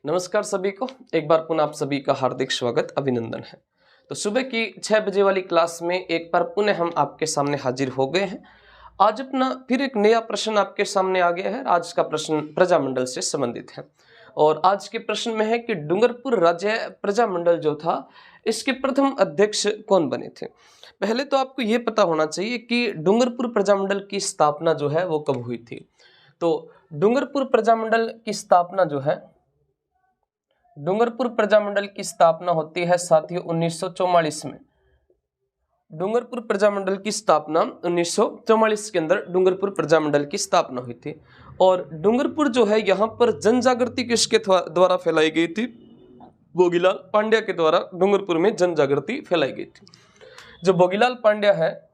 नमस्कार सभी को, एक बार पुनः आप सभी का हार्दिक स्वागत अभिनंदन है। तो सुबह की 6 बजे वाली क्लास में एक बार पुनः हम आपके सामने हाजिर हो गए हैं। आज अपना फिर एक नया प्रश्न आपके सामने आ गया है। आज का प्रश्न प्रजामंडल से संबंधित है और आज के प्रश्न में है कि डूंगरपुर राज्य प्रजामंडल जो था, इसके प्रथम अध्यक्ष कौन बने थे। पहले तो आपको ये पता होना चाहिए कि डूंगरपुर प्रजामंडल की स्थापना जो है वो कब हुई थी। तो डूंगरपुर प्रजामंडल की स्थापना जो है, डूंगरपुर प्रजामंडल की स्थापना होती है साथियों 1944 में। डूंगरपुर प्रजामंडल की स्थापना 1944 के अंदर डूंगरपुर प्रजामंडल की स्थापना हुई थी। और डूंगरपुर जो है, यहाँ पर जन जागृति किसके द्वारा फैलाई गई थी? भोगीलाल पांड्या के द्वारा डूंगरपुर में जन जागृति फैलाई गई थी। जो भोगीलाल पांड्या है,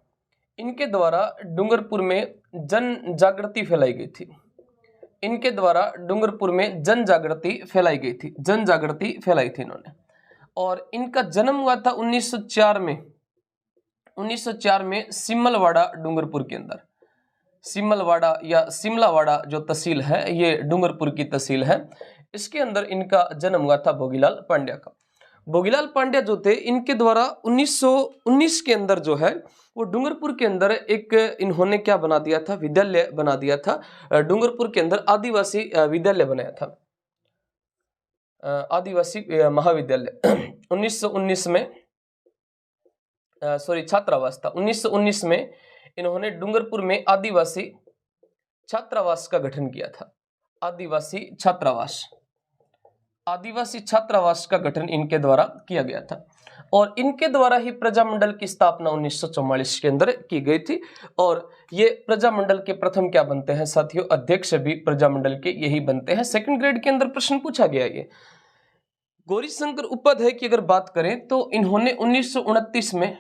इनके द्वारा डूंगरपुर में जन जागृति फैलाई गई थी। इनके द्वारा डूंगरपुर में जन जागृति फैलाई गई थी, जन जागृति फैलाई थी इन्होंने। और इनका जन्म हुआ था 1904 में। 1904 में सिमलवाड़ा डूंगरपुर के अंदर, सिमलवाड़ा या सिमलावाड़ा जो तहसील है, ये डूंगरपुर की तहसील है, इसके अंदर इनका जन्म हुआ था भोगीलाल पांड्या का। भोगीलाल पांड्या जो थे, इनके द्वारा 1919 के अंदर जो है वो डूंगरपुर के अंदर एक इन्होंने क्या बना दिया था, विद्यालय बना दिया था। डूंगरपुर के अंदर आदिवासी विद्यालय बनाया था, आदिवासी महाविद्यालय 1919 में, छात्रावास था। 1919 में इन्होंने डूंगरपुर में आदिवासी छात्रावास का गठन किया था। आदिवासी छात्रावास का गठन इनके द्वारा किया गया था और इनके द्वारा ही प्रजामंडल की स्थापना 1944 के अंदर की गई थी। और ये प्रजामंडल के प्रथम क्या बनते हैं साथियों? अध्यक्ष भी प्रजामंडल के यही बनते हैं। सेकंड ग्रेड के अंदर प्रश्न पूछा गया। ये गौरीशंकर उपाध्याय की अगर बात करें तो इन्होंने 1929 में,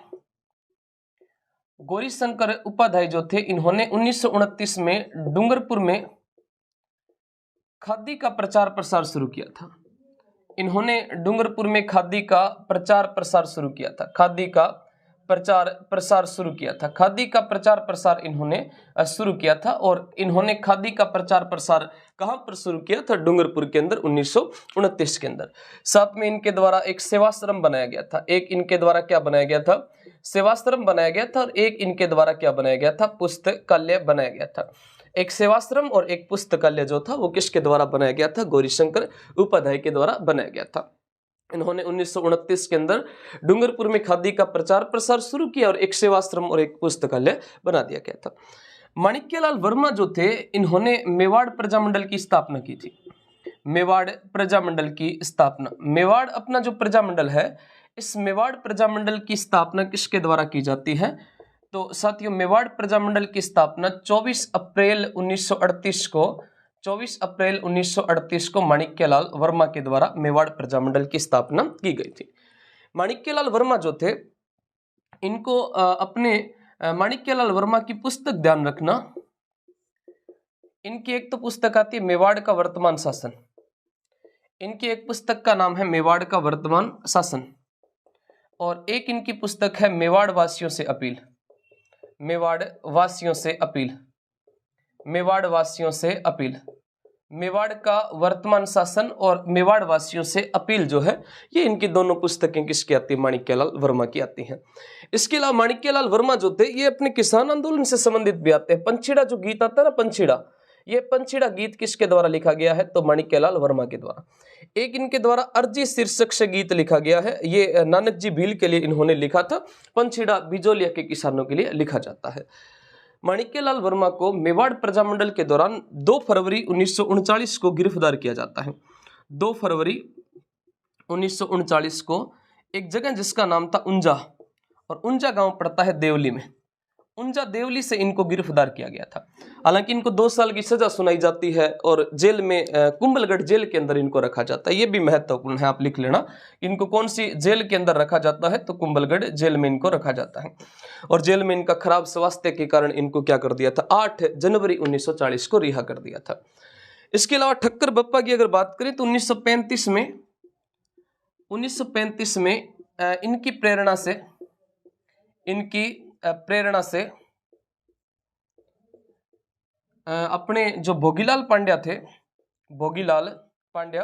गौरीशंकर उपाध्याय जो थे, इन्होंने 1929 में डूंगरपुर में खादी का प्रचार प्रसार शुरू किया था। इन्होंने डूंगरपुर में खादी का प्रचार प्रसार शुरू किया था। खादी का प्रचार प्रसार शुरू किया था। खादी का प्रचार प्रसार इन्होंने शुरू किया था। और इन्होंने खादी का प्रचार प्रसार कहां पर शुरू किया था? डूंगरपुर के अंदर 1929 के अंदर। साथ में इनके द्वारा एक सेवाश्रम बनाया गया था। एक इनके द्वारा क्या बनाया गया था? सेवाश्रम बनाया गया था। और एक इनके द्वारा क्या बनाया गया था? पुस्तकालय बनाया गया था। एक सेवाश्रम और एक पुस्तकालय जो था वो किसके द्वारा बनाया गया था? गौरीशंकर उपाध्याय के द्वारा बनाया गया था। इन्होंने 1929 के अंदर डूंगरपुर में खादी का प्रचार प्रसार शुरू किया और एक सेवाश्रम और एक पुस्तकालय बना दिया गया था। माणिक्यलाल वर्मा जो थे, इन्होंने मेवाड़ प्रजामंडल की स्थापना की थी। मेवाड़ प्रजामंडल की स्थापना, मेवाड़ अपना जो प्रजामंडल है, इस मेवाड़ प्रजामंडल की स्थापना किसके द्वारा की जाती है? तो साथियों, मेवाड़ प्रजामंडल की स्थापना 24 अप्रैल 1938 को माणिक्यलाल वर्मा के द्वारा मेवाड़ प्रजामंडल की स्थापना की गई थी। माणिक्यलाल वर्मा जो थे, इनको माणिक्यलाल वर्मा की पुस्तक ध्यान रखना। इनकी एक तो पुस्तक आती है मेवाड़ का वर्तमान शासन। इनकी एक पुस्तक का नाम है मेवाड़ का वर्तमान शासन और एक इनकी पुस्तक है मेवाड़ वासियों से अपील। मेवाड़ वासियों से अपील, मेवाड़ वासियों से अपील। मेवाड़ का वर्तमान शासन और मेवाड़ वासियों से अपील जो है, ये इनकी दोनों पुस्तकें किसकी आती है? माणिक्यलाल वर्मा की आती हैं। इसके अलावा माणिक्यलाल वर्मा जो थे, ये अपने किसान आंदोलन से संबंधित भी आते हैं। पंछीड़ा जो गीत आता है ना, पंछीड़ा, ये पंछीड़ा गीत किसके द्वारा लिखा गया है? तो माणिक्यलाल वर्मा के द्वारा। एक इनके द्वारा अर्जी शीर्षक से गीत लिखा गया है, ये नानक जी भील के लिए इन्होंने लिखा था। पंछीड़ा बिजोलिया के किसानों के लिए लिखा जाता है। माणिक्यलाल वर्मा को मेवाड़ प्रजामंडल के दौरान 2 फरवरी 1939 को गिरफ्तार किया जाता है। 2 फरवरी 1939 को एक जगह जिसका नाम था उंजा, और उंजा गांव पड़ता है देवली में, उंजा देवली से इनको गिरफ्तार किया गया था। हालांकि इनको 2 साल की सजा सुनाई जाती है और जेल में कुंभलगढ़ जेल के अंदर इनको रखा जाता है। ये भी महत्वपूर्ण है, आप लिख लेना। इनको कौन सी जेल के अंदर रखा जाता है? तो कुंभलगढ़ जेल में इनको रखा जाता है। और जेल में इनका खराब स्वास्थ्य के कारण इनको क्या कर दिया था? 8 जनवरी 1940 को रिहा कर दिया था। इसके अलावा ठक्कर बप्पा की अगर बात करें तो 1935 में इनकी प्रेरणा से अपने जो भोगीलाल पांड्या थे, भोगीलाल पांड्या,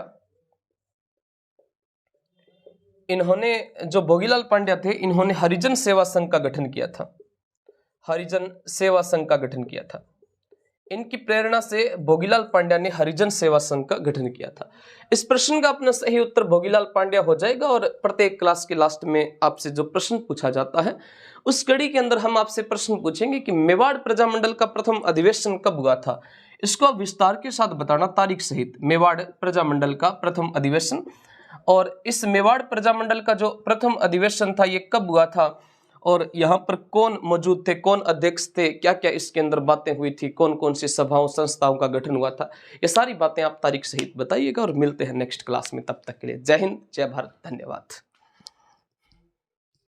इन्होंने, जो भोगीलाल पांड्या थे, इन्होंने हरिजन सेवा संघ का गठन किया था। हरिजन सेवा संघ का गठन किया था। इनकी प्रेरणा से भोगीलाल पांड्या ने हरिजन सेवा संघ का गठन किया था। इस प्रश्न का अपना सही उत्तर भोगीलाल पांड्या हो जाएगा। और प्रत्येक क्लास के लास्ट में आपसे जो प्रश्न पूछा जाता है, उस कड़ी के अंदर हम आपसे प्रश्न पूछेंगे कि मेवाड़ प्रजामंडल का प्रथम अधिवेशन कब हुआ था। इसको आप विस्तार के साथ बताना, तारीख सहित। मेवाड़ प्रजामंडल का प्रथम अधिवेशन, और इस मेवाड़ प्रजामंडल का जो प्रथम अधिवेशन था ये कब हुआ था, और यहाँ पर कौन मौजूद थे, कौन अध्यक्ष थे, क्या क्या इसके अंदर बातें हुई थी, कौन कौन सी सभाओं संस्थाओं का गठन हुआ था, ये सारी बातें आप तारीख सहित बताइएगा। और मिलते हैं नेक्स्ट क्लास में, तब तक के लिए जय हिंद, जय भारत, धन्यवाद।